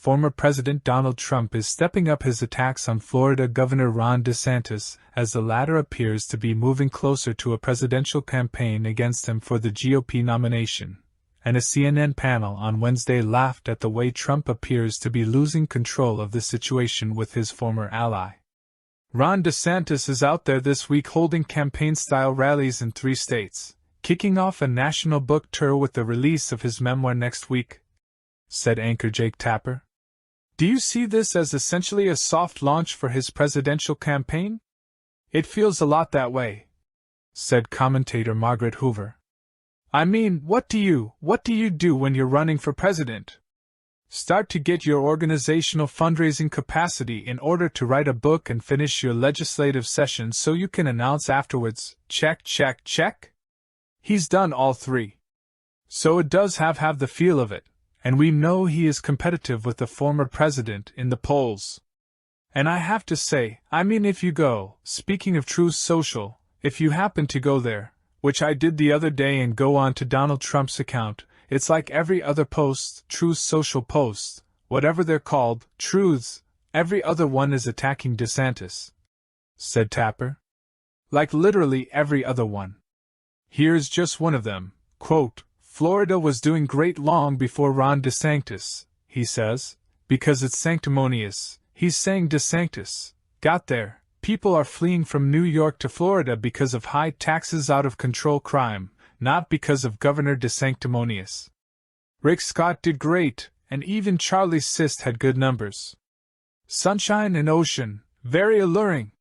former President Donald Trump is stepping up his attacks on Florida Governor Ron DeSantis as the latter appears to be moving closer to a presidential campaign against him for the GOP nomination, and a CNN panel on Wednesday laughed at the way Trump appears to be losing control of the situation with his former ally. Ron DeSantis is out there this week holding campaign-style rallies in 3 states, kicking off a national book tour with the release of his memoir next week, said anchor Jake Tapper. Do you see this as essentially a soft launch for his presidential campaign? It feels a lot that way, said commentator Margaret Hoover. I mean, what do you do when you're running for president? Start to get your organizational fundraising capacity in order to write a book and finish your legislative session so you can announce afterwards, check, check, check? He's done all 3. So it does have the feel of it, and we know he is competitive with the former president in the polls. And I have to say, I mean, if you go, speaking of Truth Social, if you happen to go there, which I did the other day, and go on to Donald Trump's account, it's like every other post, Truth Social post, whatever they're called, truths, every other one is attacking DeSantis, said Tapper. Like literally every other one. Here's just one of them, quote, Florida was doing great long before Ron DeSantis, he says, because it's sanctimonious. He's saying DeSantis got there. People are fleeing from New York to Florida because of high taxes, out of control crime, not because of Governor DeSanctimonious. Rick Scott did great, and even Charlie Sist had good numbers. Sunshine and ocean, very alluring.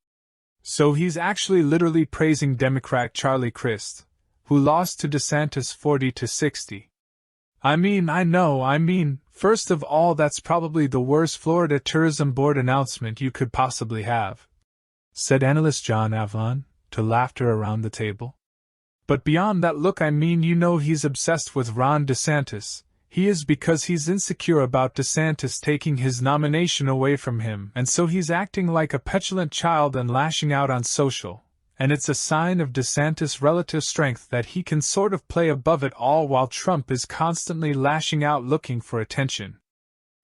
So he's actually literally praising Democrat Charlie Crist, who lost to DeSantis 40-60. I mean, first of all, that's probably the worst Florida Tourism Board announcement you could possibly have, said analyst John Avlon, to laughter around the table. But beyond that, look, I mean, you know he's obsessed with Ron DeSantis. He is, because he's insecure about DeSantis taking his nomination away from him, and so he's acting like a petulant child and lashing out on social. And it's a sign of DeSantis' relative strength that he can sort of play above it all while Trump is constantly lashing out looking for attention.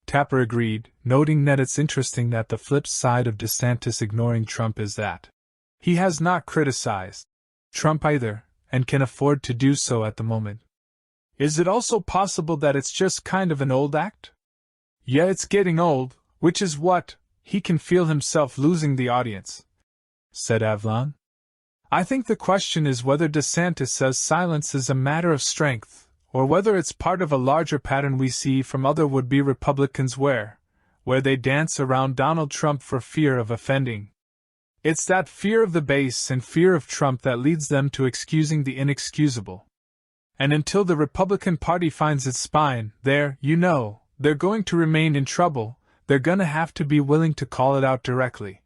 Tapper agreed, noting that it's interesting that the flip side of DeSantis ignoring Trump is that he has not criticized Trump either, and can afford to do so at the moment. Is it also possible that it's just kind of an old act? Yeah, it's getting old, which is what, he can feel himself losing the audience, said Avlon. I think the question is whether DeSantis says silence is a matter of strength, or whether it's part of a larger pattern we see from other would-be Republicans where they dance around Donald Trump for fear of offending. It's that fear of the base and fear of Trump that leads them to excusing the inexcusable. And until the Republican Party finds its spine, they're going to remain in trouble. They're gonna have to be willing to call it out directly.